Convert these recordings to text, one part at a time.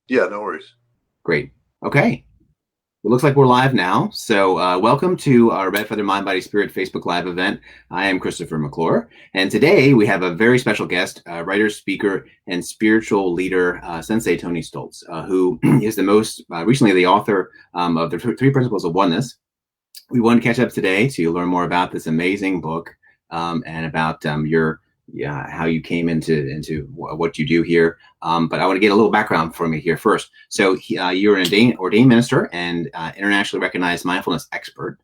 Yeah, no worries. Great. Okay. It looks like we're live now. So, welcome to our RedFeather Mind Body Spirit Facebook Live event. I am Christopher McClure, and today we have a very special guest, writer, speaker, and spiritual leader, Sensei Tony Stultz, who is the most recently the author of the Three Principles of Oneness. We want to catch up today to learn more about this amazing book and about your how you came into what you do here. But I want to get a little background from you here first. So you're an ordained minister and internationally recognized mindfulness expert.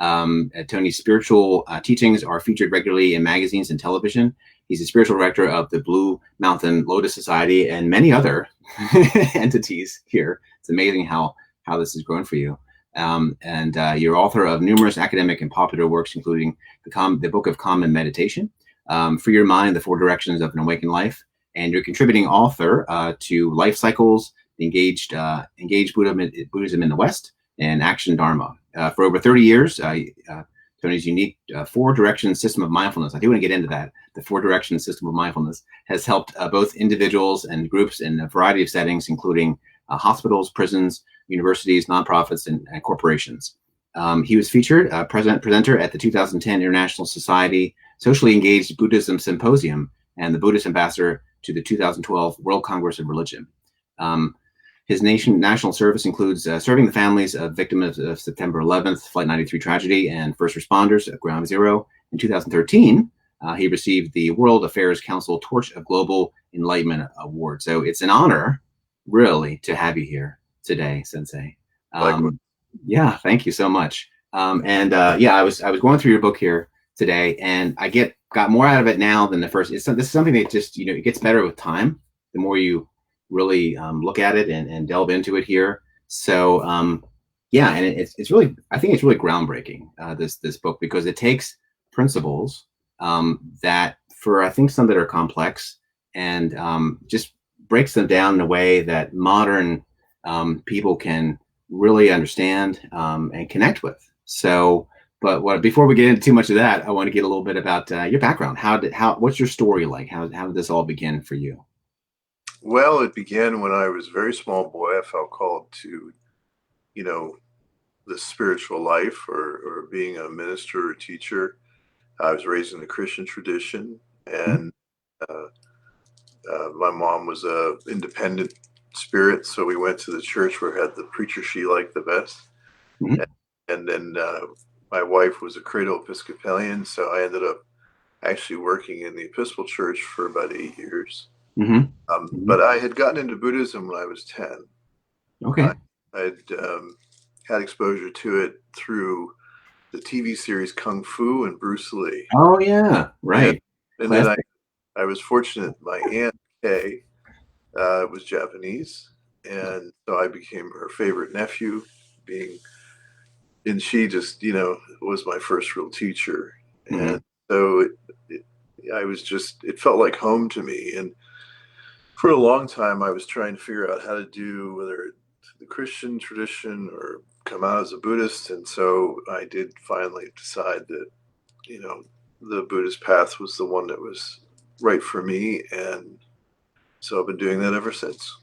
Tony's spiritual teachings are featured regularly in magazines and television. He's the spiritual director of the Blue Mountain Lotus Society and many other entities here. It's amazing how this has grown for you. And you're author of numerous academic and popular works, including the Book of Common Meditation, Free Your Mind, The Four Directions of an Awakened Life, and you're contributing author to Life Cycles, Engaged Buddhism in the West, and Action Dharma. For over 30 years, Tony's unique four direction system of mindfulness, I do want to get into that. The four direction system of mindfulness has helped both individuals and groups in a variety of settings, including hospitals, prisons, universities, nonprofits, and corporations. He was featured presenter at the 2010 International Society Socially Engaged Buddhism Symposium and the Buddhist ambassador to the 2012 World Congress of Religion. His national service includes serving the families of victims of September 11th, Flight 93 tragedy, and first responders at Ground Zero. In 2013, he received the World Affairs Council Torch of Global Enlightenment Award. So it's an honor, really, to have you here today, Sensei. Likewise. Yeah, thank you so much. I was going through your book here today, and I got more out of it now than the first. This is something that just it gets better with time. The more you really look at it and delve into it here. So and it's really, I think it's really groundbreaking, this book, because it takes principles that for, I think, some that are complex and just breaks them down in a way that modern people can really understand and connect with. So, before we get into too much of that, I want to get a little bit about your background. What's your story like? How did this all begin for you? Well, it began when I was a very small boy. I felt called to, you know, the spiritual life or being a minister or teacher. I was raised in the Christian tradition, and uh, my mom was a independent spirit, so we went to the church where I had the preacher she liked the best. Mm-hmm. And then my wife was a cradle Episcopalian, so I ended up actually working in the Episcopal Church for about 8 years. Mm-hmm. But I had gotten into Buddhism when I was 10. I Okay. had had exposure to it through the TV series Kung Fu and Bruce Lee. Oh yeah, And, right. and then Classic. I was fortunate. My Aunt Kay was Japanese. And so I became her favorite nephew, and she just, was my first real teacher. Mm-hmm. And so it felt like home to me. And for a long time, I was trying to figure out how to do whether the Christian tradition or come out as a Buddhist. And so I did finally decide that, the Buddhist path was the one that was right for me. And so I've been doing that ever since.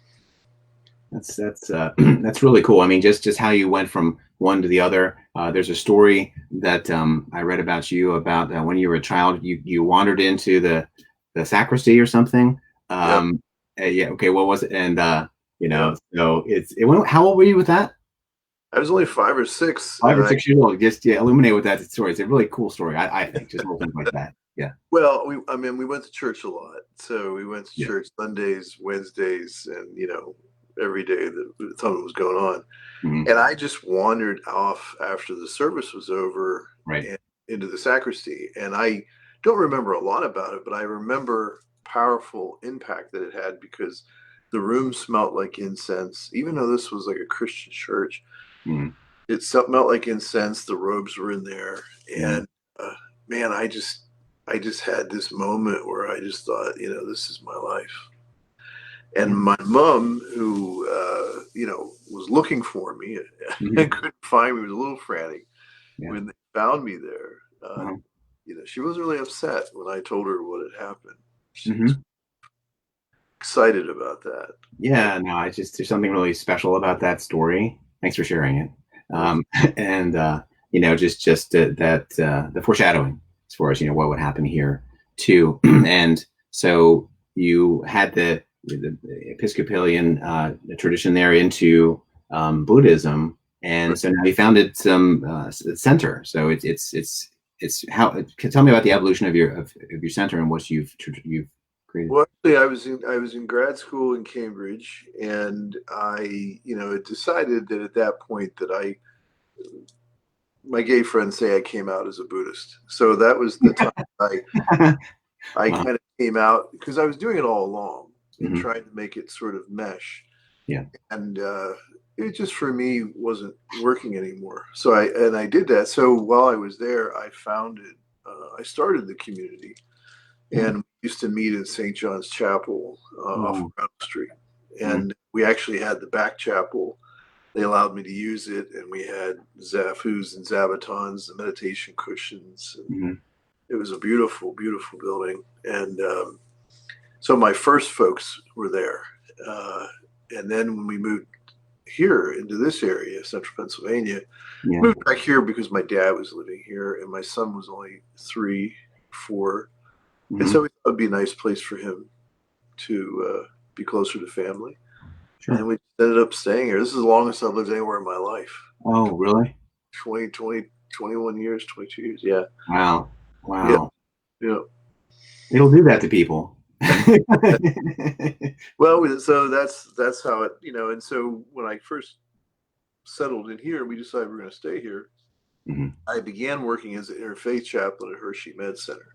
That's that's really cool. I mean, just how you went from one to the other. There's a story that I read about you about when you were a child. You wandered into the sacristy or something. Yep. Yeah. Okay. What was it? And Yeah. so it went. How old were you with that? I was only 5 or 6. Five And or 6 years old. Just illuminate with that story. It's a really cool story. I think just little things like that. Yeah. we went to church a lot. So we went to Yeah. church Sundays, Wednesdays, and, every day that something was going on. Hmm. And I just wandered off after the service was over Right. and into the sacristy. And I don't remember a lot about it, but I remember powerful impact that it had because the room smelled like incense, even though this was like a Christian church. Hmm. It smelled like incense. The robes were in there, Hmm. and man, I just had this moment where I just thought, this is my life. And Yeah. my mom, who was looking for me Hmm. and couldn't find me, was a little frantic Yeah. when they found me there. Uh-huh. She wasn't really upset when I told her what had happened. She was Hmm. excited about that. Yeah, no, there's something really special about that story. Thanks for sharing it. And the foreshadowing as far as what would happen here too. And so you had the Episcopalian tradition there into Buddhism, and so now you founded some center. So it's how. Tell me about the evolution of your center and what you've created. Well, actually, I was in grad school in Cambridge, and I had decided that at that point that my gay friends say I came out as a Buddhist. So that was the time I kind of came out, because I was doing it all along and trying to make it sort of mesh. Yeah. And it just for me wasn't working anymore. So I did that. So while I was there, I started the community, and we used to meet in St. John's Chapel off of Brown Street. And we actually had the back chapel. They allowed me to use it, and we had zafus and zabatons, the meditation cushions. And it was a beautiful, beautiful building. And so my first folks were there. And then when we moved here into this area, central Pennsylvania, moved back here because my dad was living here and my son was only 3, 4. And so it would be a nice place for him to be closer to family. Sure. And we ended up staying here. This is the longest I've lived anywhere in my life. Oh, really? 21 years, 22 years. Yeah. Wow. Wow. Yeah. It'll do that to people. Well, so that's how it, and so when I first settled in here, we decided we're going to stay here. I began working as an interfaith chaplain at Hershey Med Center.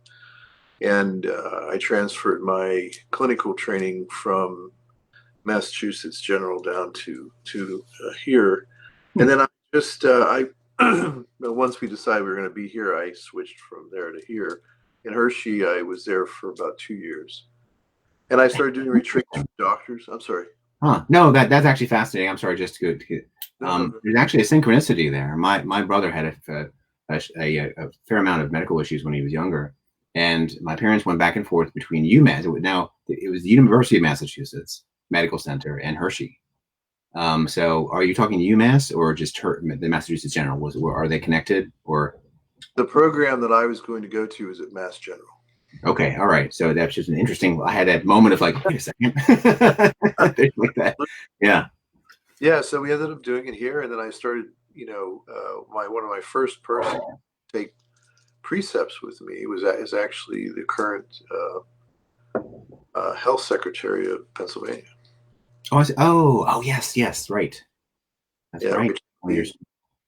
And I transferred my clinical training from Massachusetts General down to here. And then I just, once we decided we were going to be here, I switched from there to here. In Hershey, I was there for about 2 years. And I started doing retreats for doctors. I'm sorry. No, that's actually fascinating. I'm sorry, just to there's actually a synchronicity there. My brother had a fair amount of medical issues when he was younger. And my parents went back and forth between UMass. It was the University of Massachusetts Medical Center and Hershey. So are you talking UMass or just the Massachusetts General? Are they connected, or? The program that I was going to go to was at Mass General. Okay, all right. So that's just an interesting. I had that moment of like, wait a second. Like that. Yeah. Yeah. So we ended up doing it here, and then I started. One of my first person to take precepts with me is actually the current health secretary of Pennsylvania. Oh, yes, right. That's right.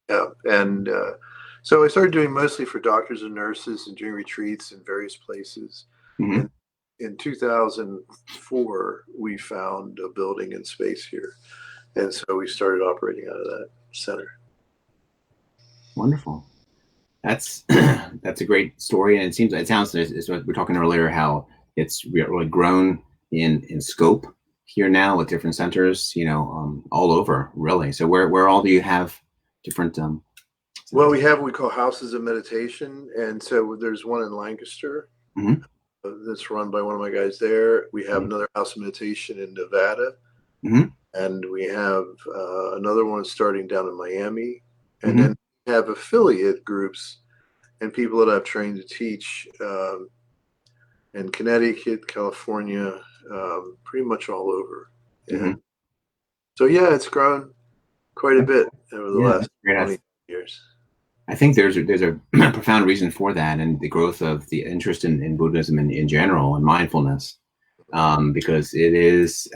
Yeah, and so I started doing mostly for doctors and nurses and doing retreats in various places. And in 2004, we found a building and space here, and so we started operating out of that center. Wonderful. That's a great story, and it sounds as we were talking earlier how it's really grown in scope here now with different centers, all over really. So where all do you have different? Well, we have what we call houses of meditation, and so there's one in Lancaster that's run by one of my guys there. We have another house of meditation in Nevada, and we have another one starting down in Miami, and then we have affiliate groups and people that I've trained to teach in Connecticut, California, pretty much all over. And so, yeah, it's grown quite a bit over the last 20 years. I think there's a profound reason for that, and the growth of the interest in Buddhism in general and mindfulness, because it is,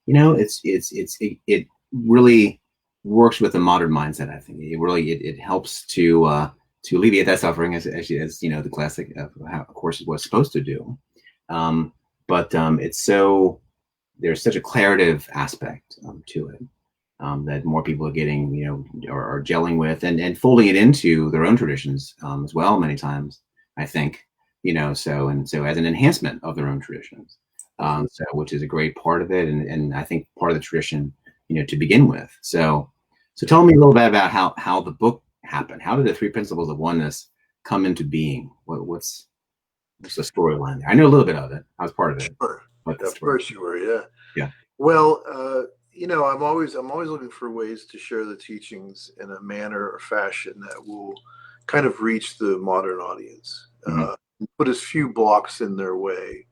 it really works with the modern mindset. I think it helps to alleviate that suffering as the classic of how a course was supposed to do. But there's such a claritative aspect to it. That more people are getting, are gelling with and folding it into their own traditions as well. Many times, I think, so as an enhancement of their own traditions, which is a great part of it, and I think part of the tradition, to begin with. So tell me a little bit about how the book happened. How did the Three Principles of Oneness come into being? What's the storyline there? I know a little bit of it. I was part of it. Sure. about the Of story. course you were. Yeah. Yeah. Well, I'm always looking for ways to share the teachings in a manner or fashion that will kind of reach the modern audience, put as few blocks in their way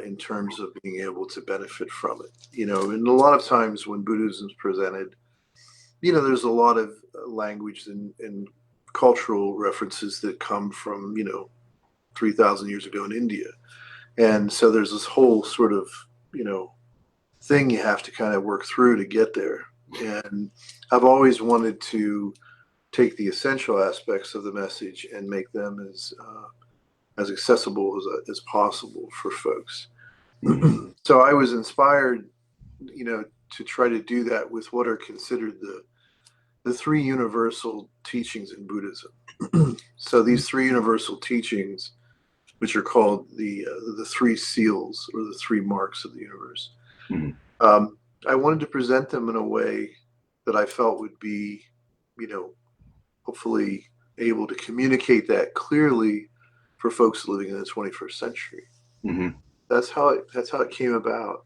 in terms of being able to benefit from it. And a lot of times when Buddhism is presented, there's a lot of language and cultural references that come from 3,000 years ago in India, and so there's this whole sort of thing you have to kind of work through to get there. And I've always wanted to take the essential aspects of the message and make them as accessible as possible for folks. So I was inspired, to try to do that with what are considered the three universal teachings in Buddhism. So these three universal teachings, which are called the three seals or the three marks of the universe. I wanted to present them in a way that I felt would be, hopefully able to communicate that clearly for folks living in the 21st century. That's how it came about.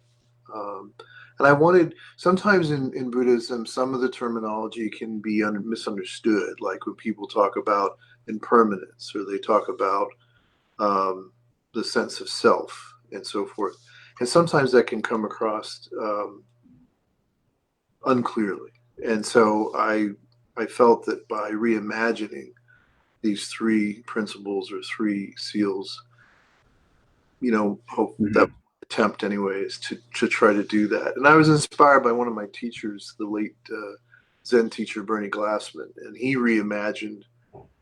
And I wanted, sometimes in Buddhism, some of the terminology can be misunderstood, like when people talk about impermanence, or they talk about the sense of self and so forth. And sometimes that can come across unclearly. And so I felt that by reimagining these three principles or three seals, hope that attempt anyways to try to do that. And I was inspired by one of my teachers, the late Zen teacher Bernie Glassman, and he reimagined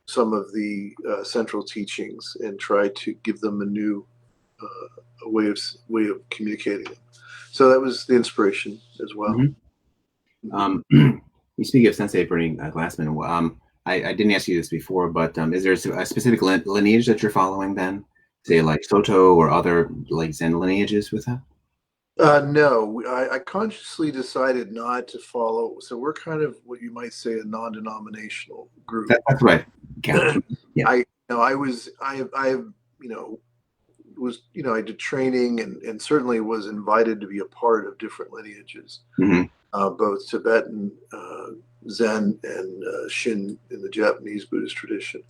some of the central teachings and tried to give them a new way of communicating them. So that was the inspiration as well. You speak of Sensei Bernie Glassman. I didn't ask you this before, but is there a specific lineage that you're following then? Say like Soto or other like Zen lineages with that? No, I consciously decided not to follow. So we're kind of what you might say a non-denominational group. That's right. Yeah. I did training and certainly was invited to be a part of different lineages, both Tibetan, Zen, and Shin in the Japanese Buddhist tradition.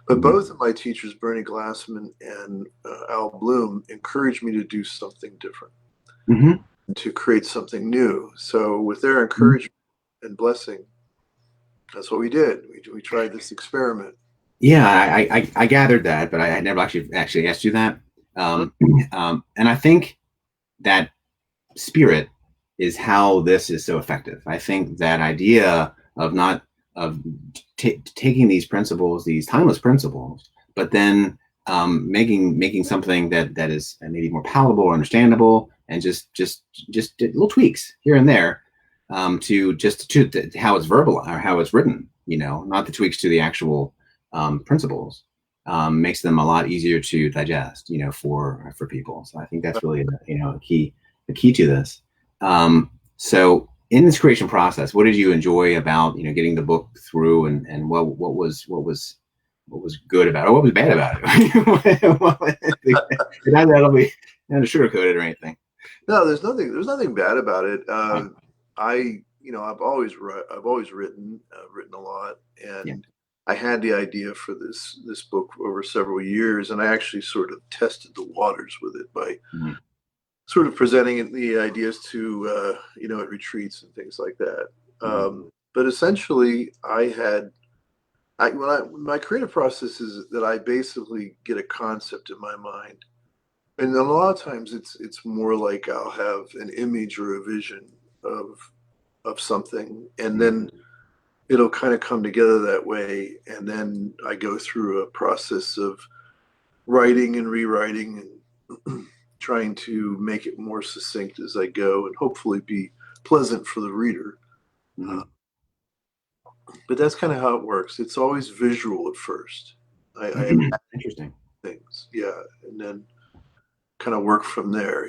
But both of my teachers, Bernie Glassman and Al Bloom, encouraged me to do something different, to create something new. So with their encouragement and blessing, that's what we did. We tried this experiment. Yeah, I gathered that, but I never actually asked you that. And I think that spirit is how this is so effective. I think that idea of taking these principles, these timeless principles, but then making something that is maybe more palatable or understandable, and just little tweaks here and there to how it's verbal or how it's written. Not the tweaks to the actual principles. Makes them a lot easier to digest, for people. So I think that's really, the key to this. So in this creation process, what did you enjoy about, getting the book through, and what was good about it? What was bad about it? That'll be not sugarcoated or anything. No, there's nothing bad about it. I've always written a lot, and I had the idea for this book over several years, and I actually sort of tested the waters with it by sort of presenting the ideas to at retreats and things like that. But essentially, my creative process is that I basically get a concept in my mind, and a lot of times it's more like I'll have an image or a vision of something, and then it'll kind of come together that way. And then I go through a process of writing and rewriting and trying to make it more succinct as I go, and hopefully be pleasant for the reader. But that's kind of how it works. It's always visual at first. I Interesting things, and then kind of work from there.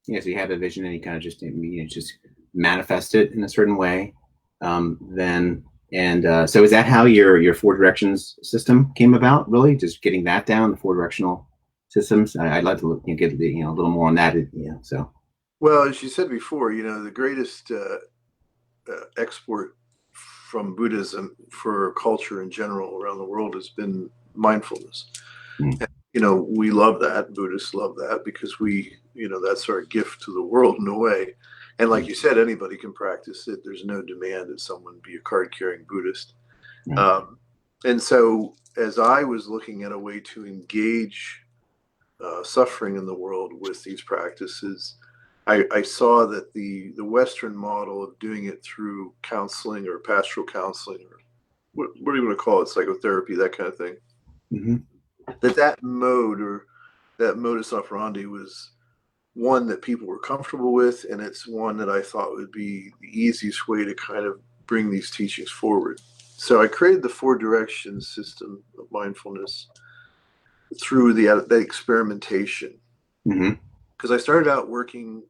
Yeah, so you have a vision, and you kind of just manifest it in a certain way. So is that how your four directions system came about? Really, just getting that down, the four directional systems? I'd like to get a little more on that. So. Well, as you said before, the greatest export from Buddhism for culture in general around the world has been mindfulness. Mm. And, we love that. Buddhists love that because that's our gift to the world in a way. And like you said, anybody can practice it. There's no demand that someone be a card-carrying Buddhist. Right. And so as I was looking at a way to engage suffering in the world with these practices, I saw that the Western model of doing it through counseling or pastoral counseling, or what do you want to call it, psychotherapy, that kind of thing, Mm-hmm. that mode, or that modus operandi, was one that people were comfortable with, and it's one that I thought would be the easiest way to kind of bring these teachings forward. So I created the 4 directions system of mindfulness through the experimentation. Mm-hmm. Because I started out working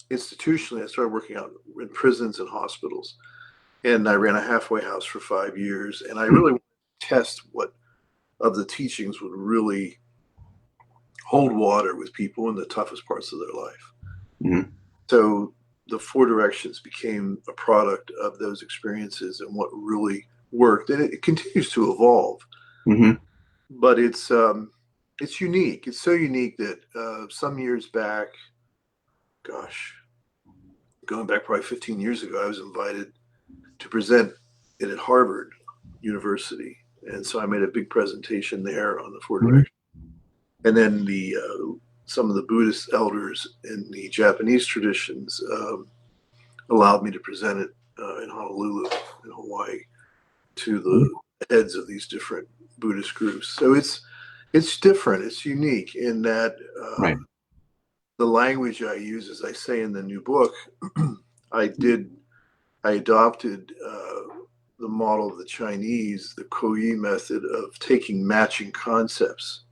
institutionally. I started working out in prisons and hospitals, and I ran a halfway house for 5 years, and I really wanted to test what of the teachings would really hold water with people in the toughest parts of their life. Mm-hmm. So the 4 directions became a product of those experiences and what really worked, and it continues to evolve. Mm-hmm. But it's unique. It's so unique that some years back, gosh, going back probably 15 years ago, I was invited to present it at Harvard University, and so I made a big presentation there on the 4 Mm-hmm. directions. And then some of the Buddhist elders in the Japanese traditions allowed me to present it in Honolulu, in Hawaii, to the heads of these different Buddhist groups. So it's different. It's unique in that Right. the language I use, as I say in the new book, I adopted the model of the Chinese, the Koyi method of taking matching concepts.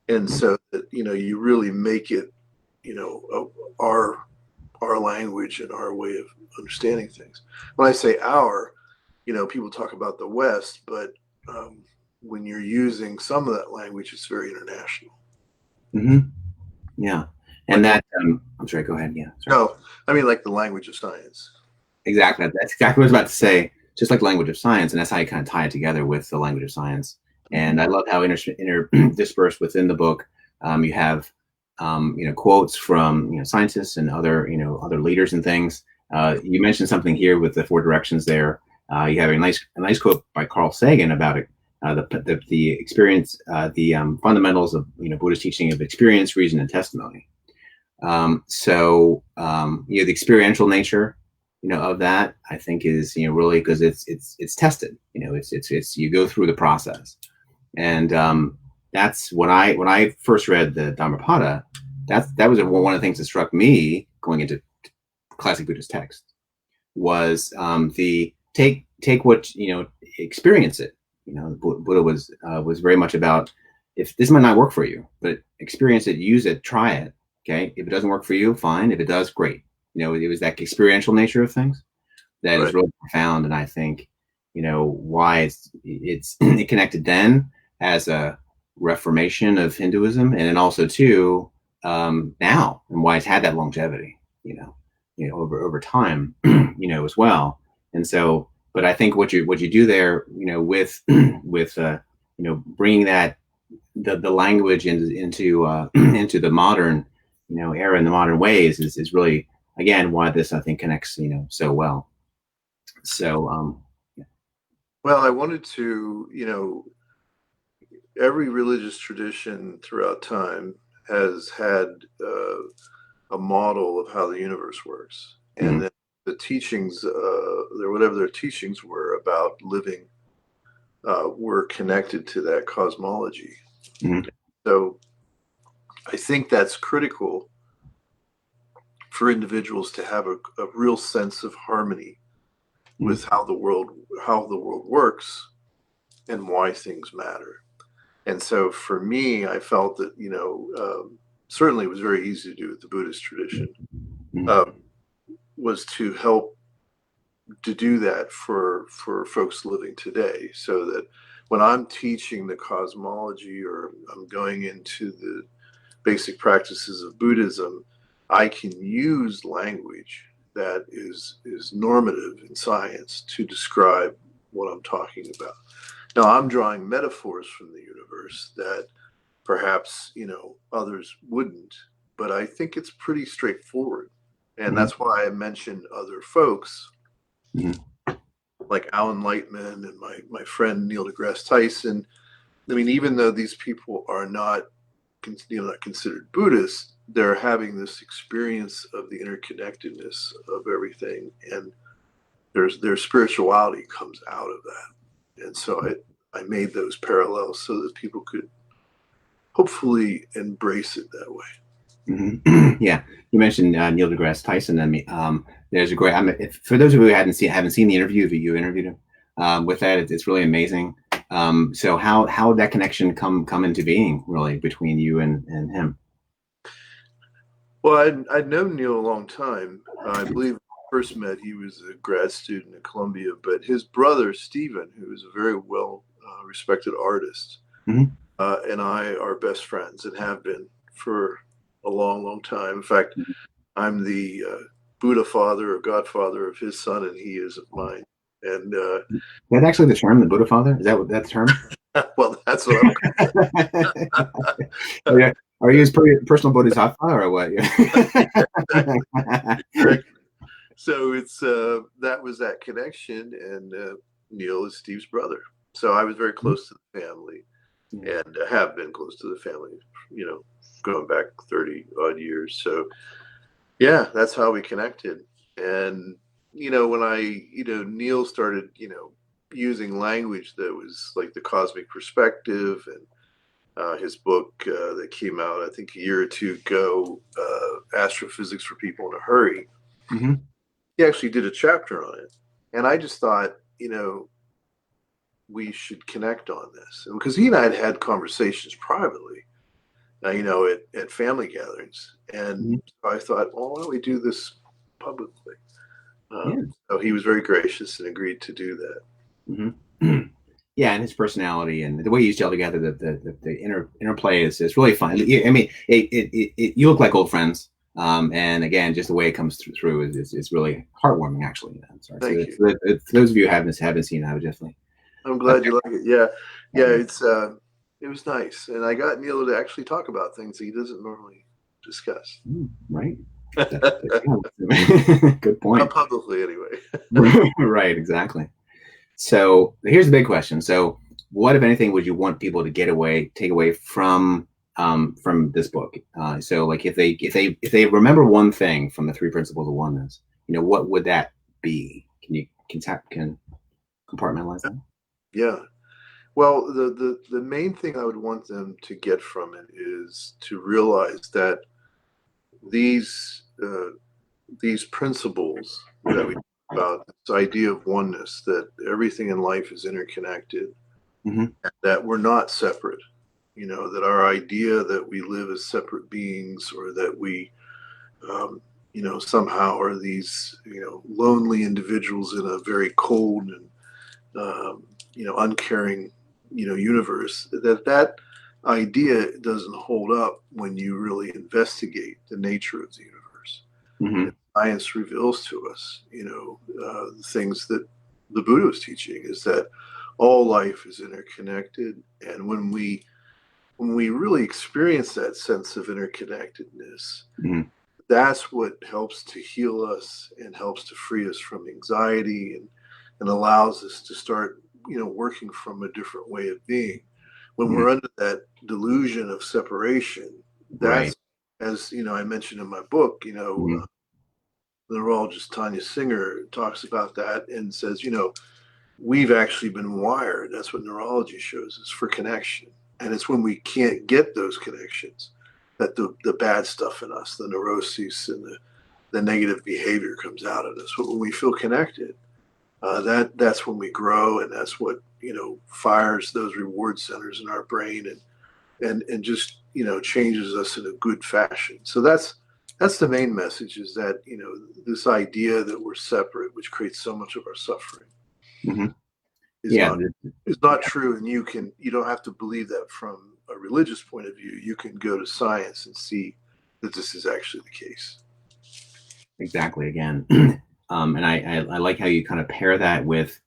And so that, you really make it, our language and our way of understanding things. When I say our, people talk about the West, but when you're using some of that language, it's very international. Mm-hmm. Yeah. And that, I'm sorry, go ahead. Yeah. Sorry. No, I mean, like the language of science. Exactly. That's exactly what I was about to say. Just like language of science, and that's how you kind of tie it together with the language of science. And I love how interspersed within the book, you have, quotes from scientists and other leaders and things. You mentioned something here with the 4 directions there. You have a nice quote by Carl Sagan about it. The experience, the fundamentals of Buddhist teaching of experience, reason, and testimony. The experiential nature of that, I think, is really because it's tested. It's you go through the process, and that's when I first read the Dhammapada. That was one of the things that struck me going into classic Buddhist text was the take what experience it. Buddha was very much about, if this might not work for you, but experience it, use it, try it. Okay, if it doesn't work for you, fine. If it does, great. It was that experiential nature of things that is really profound, and I think why it connected then as a reformation of Hinduism, and then also too now, and why it's had that longevity, over time, as well. And so, but I think what you do there, with bringing that the language into into the modern era and the modern ways is really, again, why this, I think, connects so well. So Well, I wanted to, every religious tradition throughout time has had a model of how the universe works, and then the teachings, whatever their teachings were about living, were connected to that cosmology. So I think that's critical for individuals to have a real sense of harmony with how the world works and why things matter. And so for me, I felt that certainly it was very easy to do with the Buddhist tradition, was to help to do that for folks living today, so that when I'm teaching the cosmology or I'm going into the basic practices of Buddhism, I can use language that is normative in science to describe what I'm talking about. Now, I'm drawing metaphors from the universe that perhaps, others wouldn't, but I think it's pretty straightforward. And that's why I mentioned other folks like Alan Lightman and my friend Neil deGrasse Tyson. I mean, even though these people are not considered Buddhists, they're having this experience of the interconnectedness of everything, and their spirituality comes out of that. And so I made those parallels so that people could hopefully embrace it that way. Yeah, you mentioned Neil deGrasse Tyson. There's a great. For those of you who haven't seen the interview that you interviewed him, with that, it's really amazing. So how that connection come into being really between you and him? Well, I'd known Neil a long time. I believe first met, he was a grad student at Columbia, but his brother Stephen, who is a very well respected artist, and I are best friends and have been for a long, long time. In fact, I'm the Buddha father or godfather of his son, and he is of mine. And that's actually the term, the Buddha father. Is that what that term? Well, that's what I'm. Are you his personal bodhisattva or what? So it's that was that connection, and Neil is Steve's brother. So I was very close to the family, and have been close to the family, going back 30 odd years. So yeah, that's how we connected. And when Neil started, using language that was like the cosmic perspective, and his book that came out, I think, a year or two ago, Astrophysics for People in a Hurry. He actually did a chapter on it. And I just thought, we should connect on this. Because he and I had conversations privately, at family gatherings. And I thought, well, why don't we do this publicly? So he was very gracious and agreed to do that. Yeah, and his personality and the way you gel together, the interplay is really fun. I mean, you look like old friends, and again, just the way it comes through is really heartwarming. Actually, Thank you. For those of you who haven't seen it, I would definitely. I'm glad you like it. Yeah, it was nice, and I got Neil to actually talk about things he doesn't normally discuss. Right. Good point. Not publicly, anyway. Right. Exactly. So here's the big question. So what, if anything, would you want people to take away from this book? So like if they remember one thing from the Three Principles of Oneness, what would that be? Can you compartmentalize that? Yeah. Well, the main thing I would want them to get from it is to realize that these principles that we talk about, this idea of oneness, that everything in life is interconnected, that we're not separate, that our idea that we live as separate beings, or that we, somehow are these, lonely individuals in a very cold and, uncaring, universe, that idea doesn't hold up when you really investigate the nature of the universe. Science reveals to us, the things that the Buddha was teaching, is that all life is interconnected. And when we really experience that sense of interconnectedness, that's what helps to heal us and helps to free us from anxiety, and allows us to start, working from a different way of being. When we're under that delusion of separation, that's, as I mentioned in my book, the neurologist Tanya Singer talks about that and says, we've actually been wired. That's what neurology shows us, for connection. And it's when we can't get those connections that the bad stuff in us, the neuroses and the negative behavior, comes out of us. But when we feel connected, that's when we grow, and that's what fires those reward centers in our brain, and just changes us in a good fashion. So that's the main message, is that this idea that we're separate, which creates so much of our suffering. is Yeah. not true, and you don't have to believe that from a religious point of view. You can go to science and see that this is actually the case. Exactly. Again, and I like how you kind of pair that with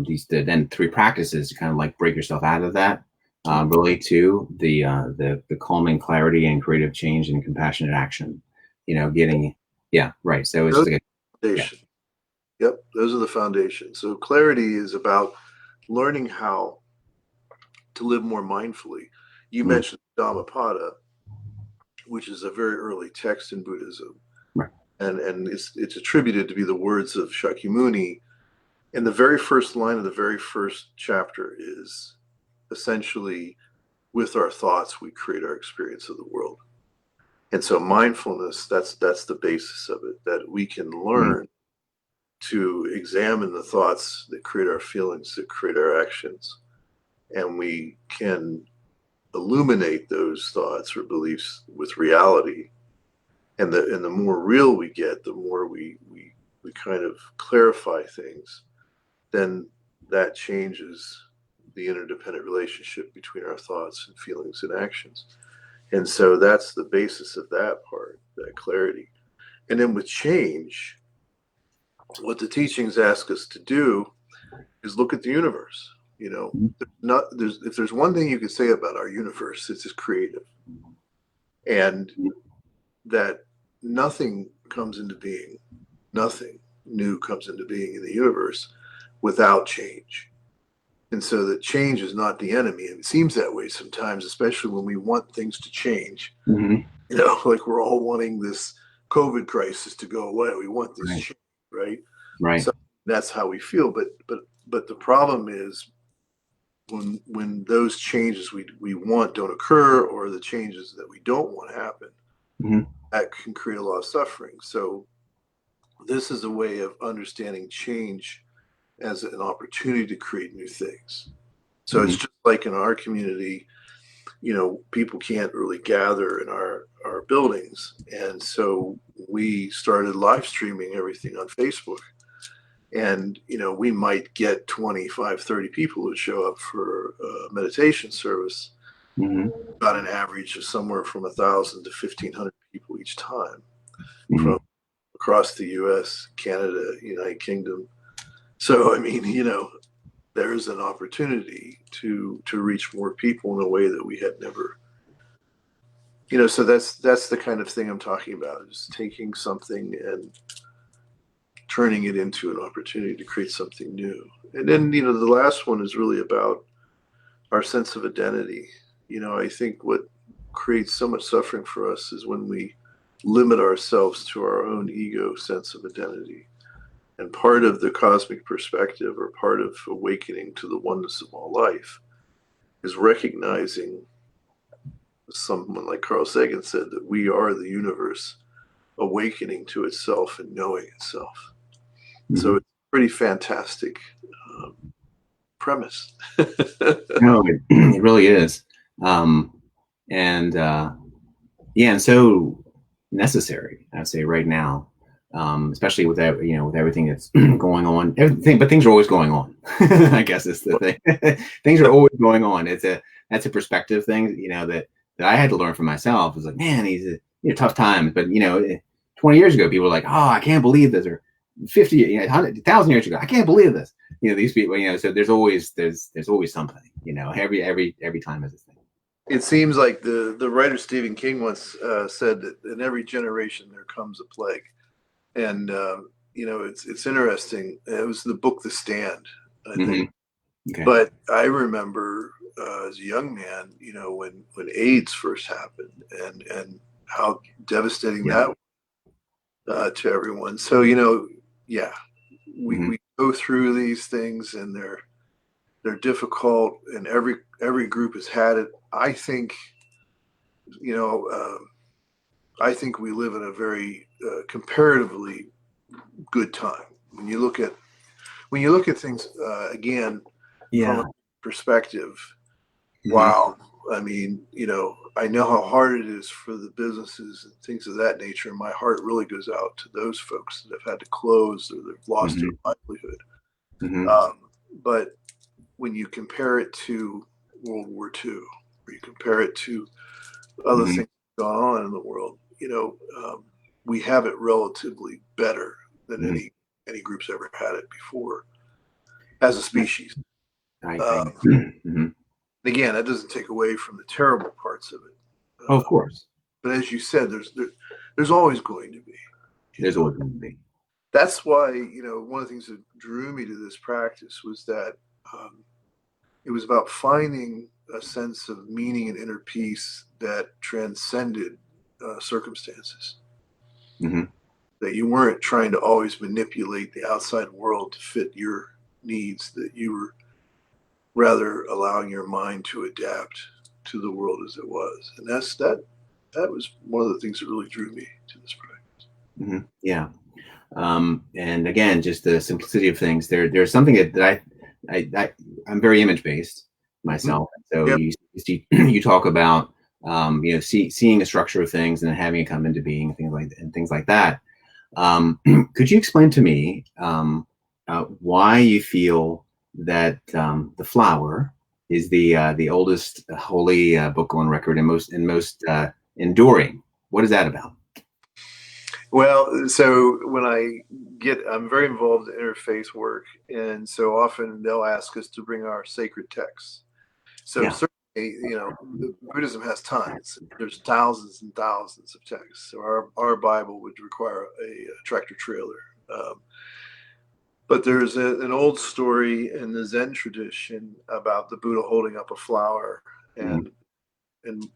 these then three practices to kind of like break yourself out of that. Relate to the calming clarity and creative change and compassionate action. Getting right. So it's Those like are the foundation. Yep, those are the foundations. So clarity is about learning how to live more mindfully. You mentioned Dhammapada, which is a very early text in Buddhism, right. and it's attributed to be the words of Shakyamuni. And the very first line of the very first chapter is essentially, with our thoughts, we create our experience of the world. And so mindfulness, that's the basis of it, that we can learn to examine the thoughts that create our feelings, that create our actions, and we can illuminate those thoughts or beliefs with reality. And the more real we get, the more we kind of clarify things, then that changes the interdependent relationship between our thoughts and feelings and actions. And so that's the basis of that part, that clarity. And then with change, what the teachings ask us to do is look at the universe. If there's one thing you could say about our universe, it's creative, and that nothing comes into being, nothing new comes into being in the universe without change. And so that change is not the enemy. And it seems that way sometimes, especially when we want things to change. Like we're all wanting this COVID crisis to go away. We want this change, right? Right. So that's how we feel. But the problem is when those changes we want don't occur, or the changes that we don't want to happen, that can create a lot of suffering. So this is a way of understanding change as an opportunity to create new things. So it's just like in our community, people can't really gather in our buildings. And so we started live streaming everything on Facebook. And, we might get 25, 30 people who show up for a meditation service, about an average of somewhere from 1,000 to 1,500 people each time from across the US, Canada, United Kingdom. So, there's an opportunity to reach more people in a way that we had never, so that's the kind of thing I'm talking about, is taking something and turning it into an opportunity to create something new. And then, the last one is really about our sense of identity. I think what creates so much suffering for us is when we limit ourselves to our own ego sense of identity. And part of the cosmic perspective, or part of awakening to the oneness of all life, is recognizing, someone like Carl Sagan said, that we are the universe awakening to itself and knowing itself. So it's a pretty fantastic premise. No, it really is. And so necessary, I'd say, right now. Especially with that, with everything that's going on, but things are always going on. I guess is the thing. Things are always going on. That's a perspective thing, that I had to learn for myself. It's like, man, these are tough times. But 20 years ago, people were like, oh, I can't believe this, or 50, 1,000 years ago, I can't believe this. These people, so there's always something. Every time is a thing. It seems like the writer Stephen King once said that in every generation there comes a plague. And it's interesting. It was the book The Stand, I think. Okay. But I remember as a young man, when AIDS first happened, and how devastating that was to everyone. So we go through these things, and they're difficult, and every group has had it. I think I think we live in a very comparatively good time. When you look at things again from a perspective, wow. I mean, I know how hard it is for the businesses and things of that nature, and my heart really goes out to those folks that have had to close or they've lost their livelihood. But when you compare it to World War II, or you compare it to other Mm-hmm. things going on in the world, we have it relatively better than Mm-hmm. any groups ever had it before as a species. I mm-hmm. Again, that doesn't take away from the terrible parts of it. Oh, of course. But as you said, there's always going to be. There's always going to be. That's why, one of the things that drew me to this practice was that it was about finding a sense of meaning and inner peace that transcended circumstances. Mm-hmm. That you weren't trying to always manipulate the outside world to fit your needs, that you were rather allowing your mind to adapt to the world as it was. And that was one of the things that really drew me to this practice. Mm-hmm. Yeah. And again, just the simplicity of things. There's something that I'm very image based myself. So Yep. you talk about seeing a structure of things and then having it come into being, things like that. Could you explain to me why you feel that the flower is the oldest holy book on record and most enduring? What is that about? Well, so I'm very involved in interfaith work, and so often they'll ask us to bring our sacred texts. So Yeah. certainly, Buddhism has tons. There's thousands and thousands of texts. So our Bible would require a tractor trailer. But there's an old story in the Zen tradition about the Buddha holding up a flower, and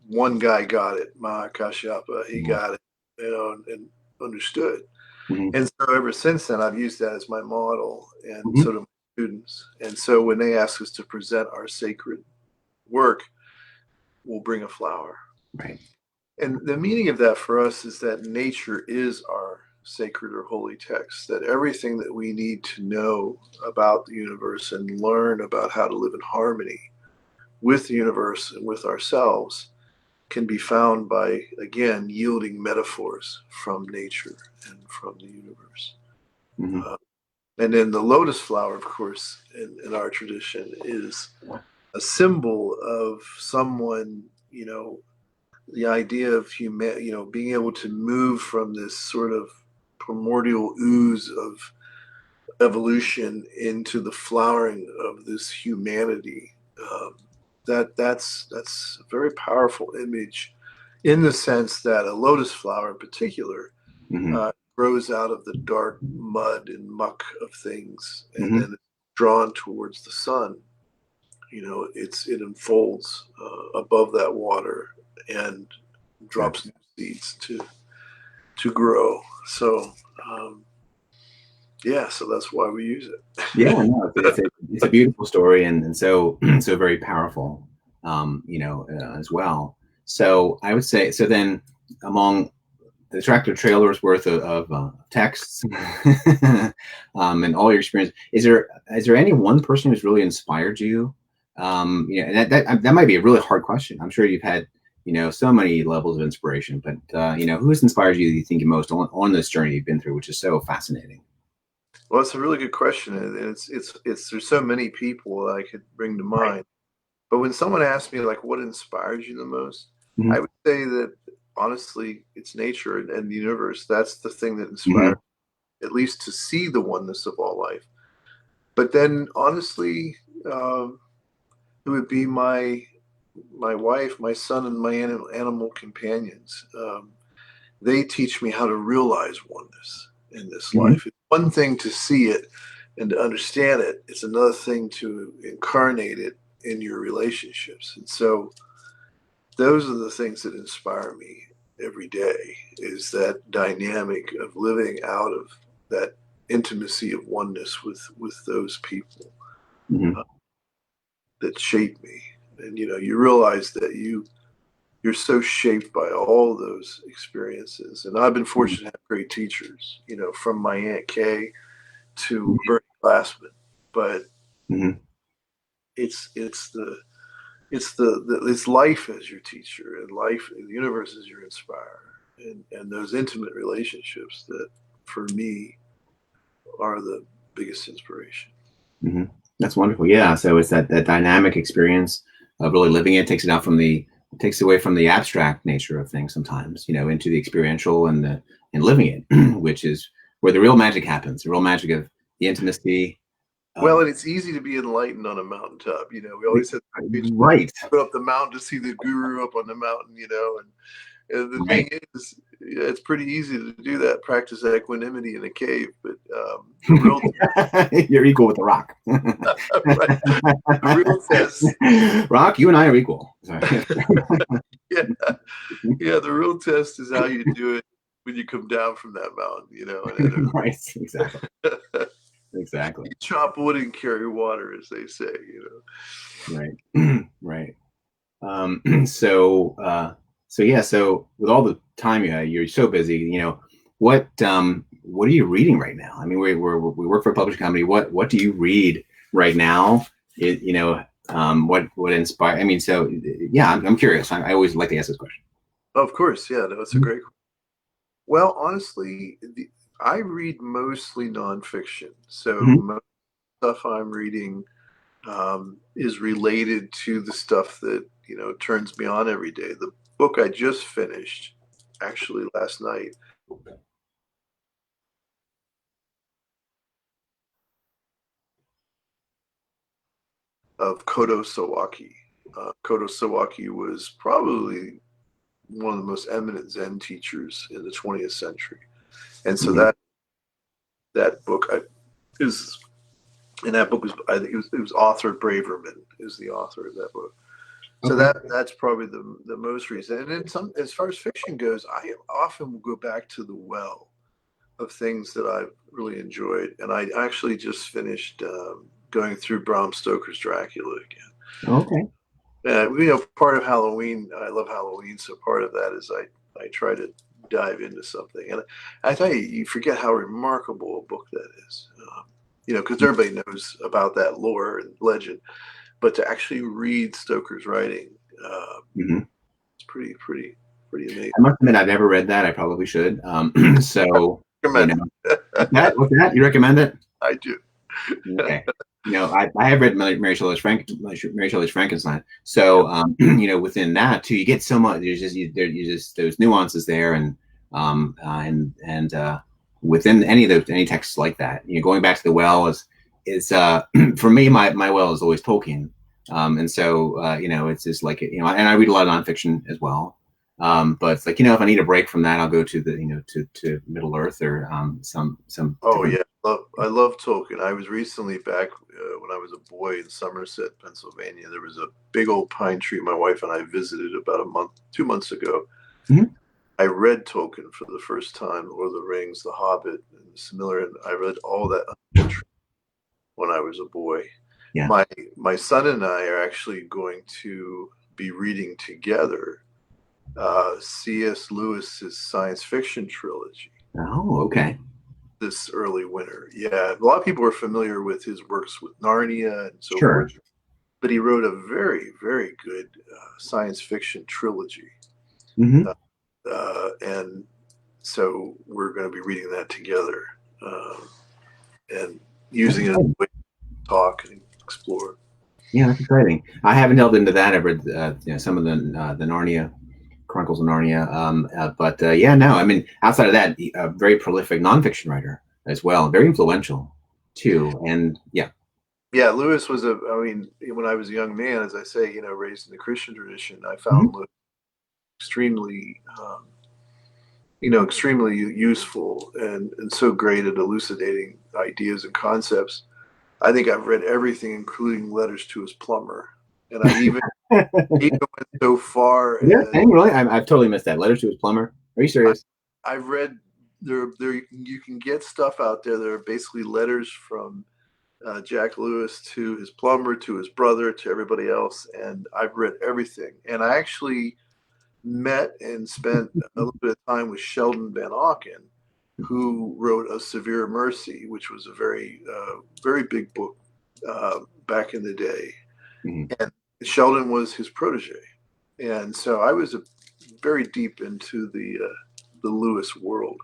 one guy got it, Mahakashyapa. He got it, and understood. Mm-hmm. And so ever since then, I've used that as my model, and Mm-hmm. so do my students. And so when they ask us to present our sacred work, we'll bring a flower. Right. And the meaning of that for us is that nature is our sacred or holy text, that everything that we need to know about the universe and learn about how to live in harmony with the universe and with ourselves can be found by, again, yielding metaphors from nature and from the universe. Mm-hmm. And then the lotus flower, of course, in our tradition is a symbol of someone, the idea of being able to move from this sort of primordial ooze of evolution into the flowering of this humanity. That's a very powerful image, in the sense that a lotus flower in particular Mm-hmm. grows out of the dark mud and muck of things, and Mm-hmm. then it's drawn towards the sun. It unfolds above that water and drops new seeds to grow. So so that's why we use it. Yeah, no, it's a beautiful story and so so very powerful, as well. So I would say, so then among the tractor trailer's worth of texts and all your experience, is there any one person who's really inspired you? And that might be a really hard question. I'm sure you've had so many levels of inspiration, but who has inspired you, you think, most on this journey you've been through, which is so fascinating? Well, it's a really good question, and it's there's so many people that I could bring to mind. But when someone asks me, like, what inspires you the most, Mm-hmm. I would say that honestly, it's nature and the universe. That's the thing that inspires, Mm-hmm. at least to see the oneness of all life. But then, honestly, it would be my wife, my son, and my animal companions. They teach me how to realize oneness in this Mm-hmm. life. It's one thing to see it and to understand it. It's another thing to incarnate it in your relationships. And so those are the things that inspire me every day, is that dynamic of living out of that intimacy of oneness with those people Mm-hmm. that shape me. And you realize that you're so shaped by all those experiences. And I've been fortunate to have great teachers, from my Aunt Kay to Bernie Glassman. But Mm-hmm. it's life as your teacher, and life, the universe as your inspirer, and those intimate relationships that, for me, are the biggest inspiration. Mm-hmm. That's wonderful. Yeah. So it's that dynamic experience of really living it, takes away from the abstract nature of things sometimes, into the experiential and living it, which is where the real magic happens, the real magic of the intimacy Well, of and it's easy to be enlightened on a mountaintop. We always have to right, go up the mountain to see the guru up on the mountain, and the right. thing is, yeah, it's pretty easy to do that, practice equanimity in a cave, but the real You're equal with the rock. right, the real test, Rock, you and I are equal. Sorry. yeah, yeah, the real test is how you do it when you come down from that mountain, Right. Exactly. and Exactly. you chop wood and carry water, as they say, Right. Right. So yeah, so with all the time you're so busy, what are you reading right now? I mean, we work for a publishing company. What do you read right now? What inspire? I mean, so yeah, I'm curious. I always like to ask this question. Of course, yeah, no, it's a great. Well, honestly, I read mostly nonfiction, so Mhm. most stuff I'm reading is related to the stuff that turns me on every day. The book I just finished, actually last night, of Kodo Sawaki. Kodo Sawaki was probably one of the most eminent Zen teachers in the 20th century, and so Mhm. that book is and that book was, I think it was authored, Braverman is the author of that book. So Okay. that's probably the most recent. And then some, as far as fiction goes, I often will go back to the well of things that I've really enjoyed. And I actually just finished going through Bram Stoker's Dracula again. Okay. Part of Halloween, I love Halloween, so part of that is I try to dive into something. And I tell you, you forget how remarkable a book that is. Because everybody knows about that lore and legend, but to actually read Stoker's writing, uh, Mhm. it's pretty amazing. I must admit, I've never read that. I probably should. So you Recommend know, it. what's that? You recommend it? I do. Okay. I have read Mary Shelley's Frankenstein. So, within that too, you get so much. There's just you just there's nuances there, and within any texts like that, going back to the well is for me my well is always Tolkien, and so it's just like and I read a lot of nonfiction as well. But it's like if I need a break from that, I'll go to the to Middle Earth or some Oh different. yeah, I love Tolkien. I was recently back when I was a boy in Somerset, Pennsylvania. There was a big old pine tree my wife and I visited about 2 months ago. Mhm. I read Tolkien for the first time, Lord of the Rings, The Hobbit, and similar. And I read all that when I was a boy. Yeah. My son and I are actually going to be reading together C.S. Lewis's science fiction trilogy Oh, okay. this early winter. Yeah, a lot of people are familiar with his works with Narnia and so forth, Sure. but he wrote a very, very good science fiction trilogy. Hmm. And so we're going to be reading that together and That's using it as exciting. a way to talk and explore. Yeah, that's exciting. I haven't delved into that. I've read some of the Narnia Chronicles of Narnia, but yeah, no. I mean, outside of that, a very prolific nonfiction writer as well, very influential too. And yeah. Yeah, Lewis was I mean, when I was a young man, as I say, raised in the Christian tradition, I Mhm. found Lewis extremely, extremely useful and so great at elucidating ideas and concepts. I think I've read everything, including letters to his plumber, and I even went so far Yeah, as thing really. I've totally missed that. Letters to his plumber. Are you I, serious? I've read there you can get stuff out there that are basically letters from Jack Lewis to his plumber, to his brother, to everybody else, and I've read everything. And I actually met and spent a little bit of time with Sheldon Van Auken, who wrote A Severe Mercy, which was a very big book back in the day. Mhm. And Sheldon was his protege, and so I was very deep into the Lewis world.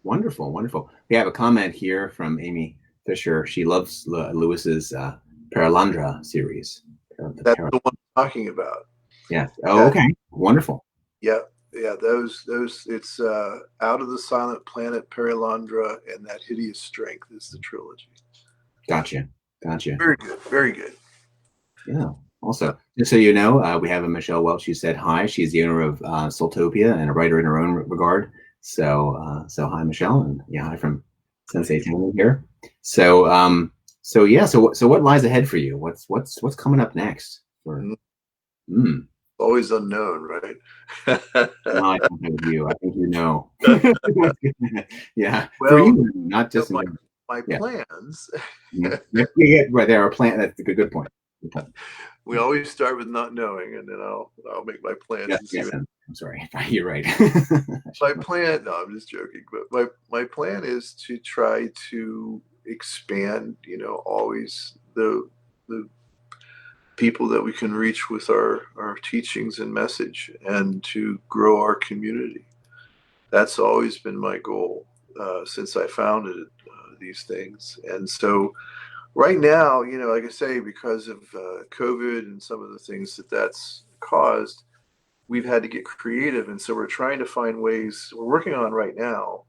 Wonderful, wonderful. We have a comment here from Amy Fisher. She loves Lewis's Paralandra series. That's the one I'm talking about. Yeah. Oh, Yeah, okay. Wonderful. yeah, yeah. Those. It's Out of the Silent Planet, Paralandra, and That Hideous Strength is the trilogy. Gotcha. Very good. Very good. Yeah. Also, just so you know, we have a Michelle Welch who said hi. She's the owner of Soultopia and a writer in her own regard. So, so hi, Michelle, and yeah, hi from Sensei Tony here. So, yeah. So what lies ahead for you? What's coming up next? Always unknown, right? No, I don't know you. I think you know. Yeah. Well, For you, not just my yeah. plans. Yeah, right. There are plans. That's a good point. We always start with not knowing, and then I'll make my plans. Yes, I'm sorry. You're right. My plan. No, I'm just joking. But my plan is to try to expand. Always the people that we can reach with our teachings and message, and to grow our community. That's always been my goal since I founded these things. And so right now, like I say, because of COVID and some of the things that's caused, we've had to get creative. And so we're trying to find ways, we're working on right now,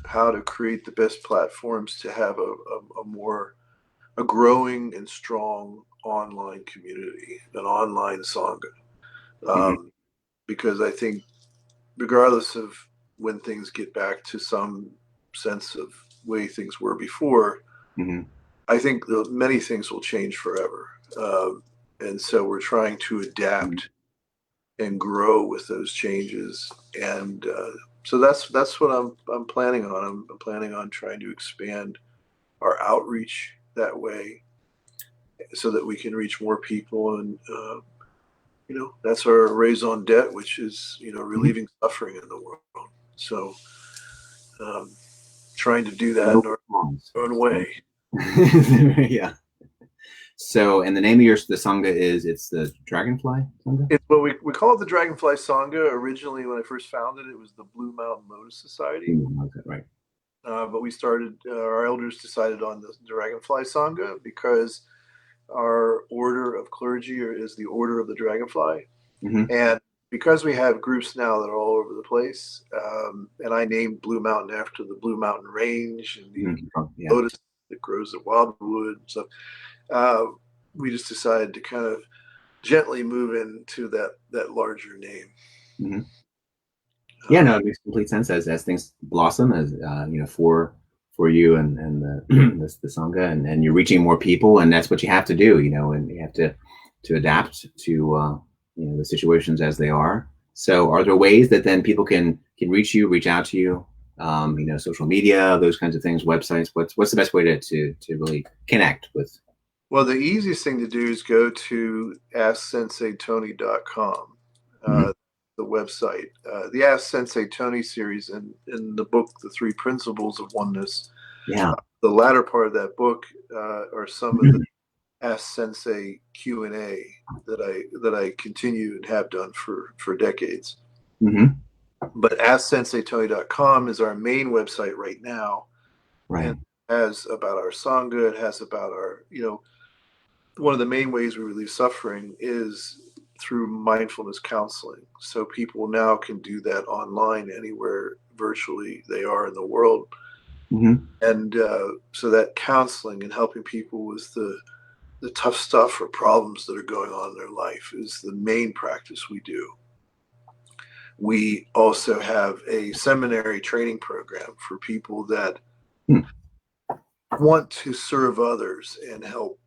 how to create the best platforms to have a growing and strong online community, an online Sangha. Because I think regardless of when things get back to some sense of way things were before, I think many things will change forever. And so we're trying to adapt and grow with those changes. And so that's what I'm planning on. I'm planning on trying to expand our outreach that way so that we can reach more people. And, that's our raison d'etre, which is, relieving suffering in the world. So trying to do that in our own way. Yeah. So, and the name of the Sangha it's the Dragonfly Sangha? It's what we call it, the Dragonfly Sangha. Originally, when I first founded it, was the Blue Mountain Lotus Society. Okay, right. But we started, our elders decided on the Dragonfly Sangha because our order of clergy is the Order of the Dragonfly. And because we have groups now that are all over the place, and I named Blue Mountain after the Blue Mountain Range and the lotus that grows at Wildwood. So we just decided to kind of gently move into that larger name. Yeah, no, it makes complete sense as things blossom, as for you and the Sangha, and you're reaching more people, and that's what you have to do, and you have to adapt to the situations as they are. So are there ways that then people can reach out to you, social media, those kinds of things, websites? What's the best way to really connect with? Well, the easiest thing to do is go to AskSenseiTony.com, the website. The Ask Sensei Tony series in the book, The Three Principles of Oneness. Yeah. The latter part of that book are some of the Ask Sensei Q&A that I continue and have done for decades. But AskSenseiTony.com is our main website right now. Right. And it has about our Sangha. It has about our, one of the main ways we relieve suffering is through mindfulness counseling. So people now can do that online anywhere virtually they are in the world. And so that counseling and helping people with the tough stuff or problems that are going on in their life is the main practice we do. We also have a seminary training program for people that want to serve others and help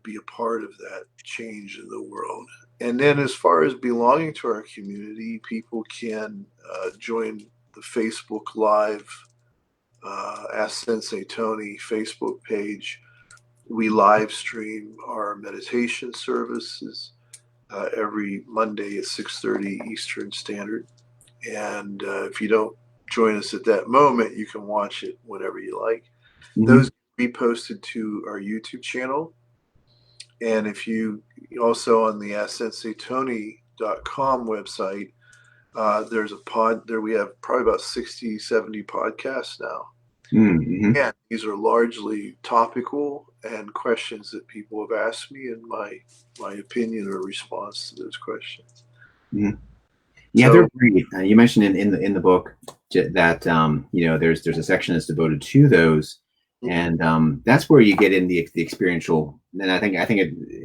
be a part of that change in the world. And then as far as belonging to our community, people can join the Facebook Live Ask Sensei Tony Facebook page. We live stream our meditation services every Monday at 6:30 Eastern Standard. And if you don't join us at that moment, you can watch it whenever you like. Those can be posted to our YouTube channel. And if you also on the AskSenseiTony.com website, there's a pod there. We have probably about 60, 70 podcasts now. Mm-hmm. And these are largely topical and questions that people have asked me, and my opinion or response to those questions. Mm-hmm. Yeah, So they're great. You mentioned in the book that there's a section that's devoted to those, and that's where you get in the experiential, and I think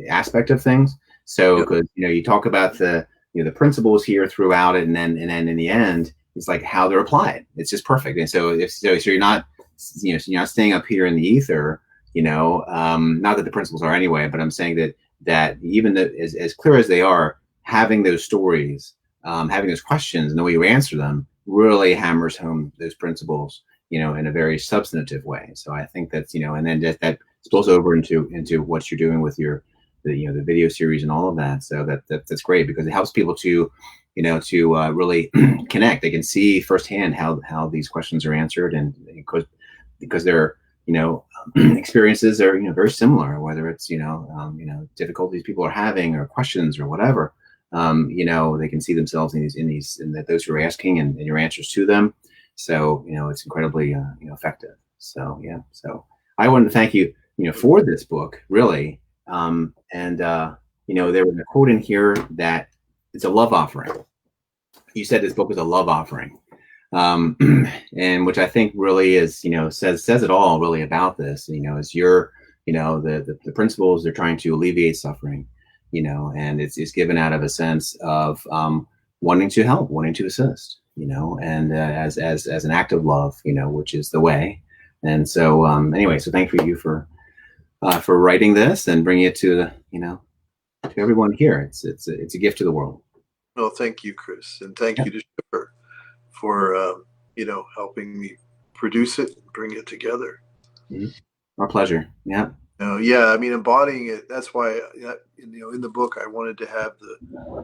aspect of things. So yep, because you talk about the principles here throughout it, and then in the end, it's like how they're applied. It's just perfect. And so so you're not so you're not staying up here in the ether. Not that the principles are anyway, but I'm saying that even as clear as they are, having those stories, having those questions and the way you answer them really hammers home those principles, in a very substantive way. So I think that's, and then that spills over into what you're doing with the video series and all of that. So that's great because it helps people to, really connect. They can see firsthand how these questions are answered, and because their experiences are very similar, whether it's difficulties people are having or questions or whatever. They can see themselves in those who are asking and your answers to them. So, it's incredibly, effective. So, yeah. So I wanted to thank you, for this book, really. There was a quote in here that it's a love offering. You said this book was a love offering. And which I think really is, says it all really about this, is the principles they're trying to alleviate suffering, and it's given out of a sense of wanting to help, wanting to assist, and as an act of love, which is the way. And so anyway, so thank you for writing this and bringing it to to everyone here. It's a gift to the world. well, thank you, Chris, and thank you to Schiffer for helping me produce it and bring it together. Mm-hmm. Our pleasure. Yeah. Yeah, I mean, embodying it. That's why, in the book, I wanted to have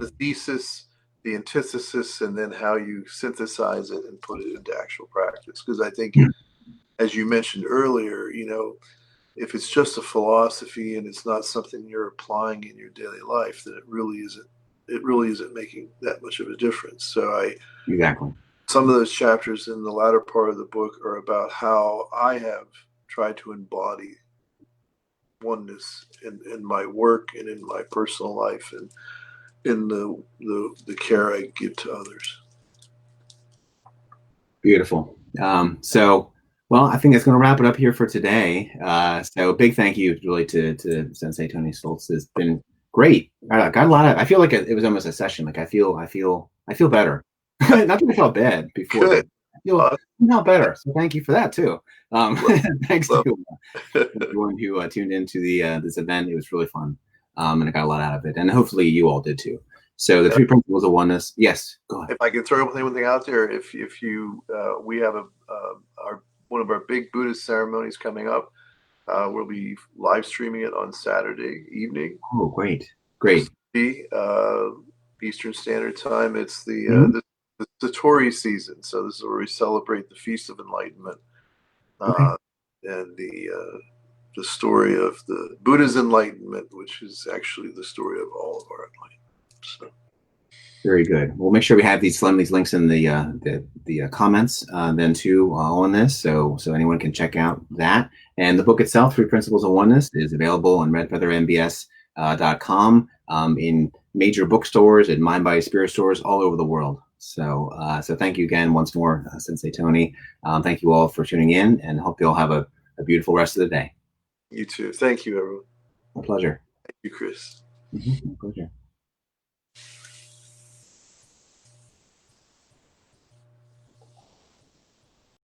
the thesis, the antithesis, and then how you synthesize it and put it into actual practice. Because I think, as you mentioned earlier, if it's just a philosophy and it's not something you're applying in your daily life, then it really isn't making that much of a difference. So Exactly. some of those chapters in the latter part of the book are about how I have tried to embody oneness in my work and in my personal life and in the care I give to others. Beautiful. Well, I think that's going to wrap it up here for today. So big thank you really to Sensei Tony Stultz. It's been great. I got a lot of, I feel like it was almost a session. Like I feel better. Not that I felt bad before. Good. I feel not better. So thank you for that too. Thanks to everyone who tuned into this event. It was really fun. And I got a lot out of it. And hopefully you all did too. So the Three Principles of Oneness. Yes, go ahead. If I can throw one thing out there, if you we have one of our big Buddhist ceremonies coming up. We'll be live streaming it on Saturday evening. Oh, great. Eastern Standard Time. It's the Satori season, so this is where we celebrate the Feast of Enlightenment, and the story of the Buddha's enlightenment, which is actually the story of all of our enlightenment. So. Very good. We'll make sure we have these links in the comments then too on this, so anyone can check out that. And the book itself, Three Principles of Oneness, is available on RedFeatherMBS.com, in major bookstores and Mind Body Spirit stores all over the world. So thank you again once more, Sensei Tony. Thank you all for tuning in, and hope you all have a beautiful rest of the day. You too. Thank you, everyone. My pleasure. Thank you, Chris. My pleasure.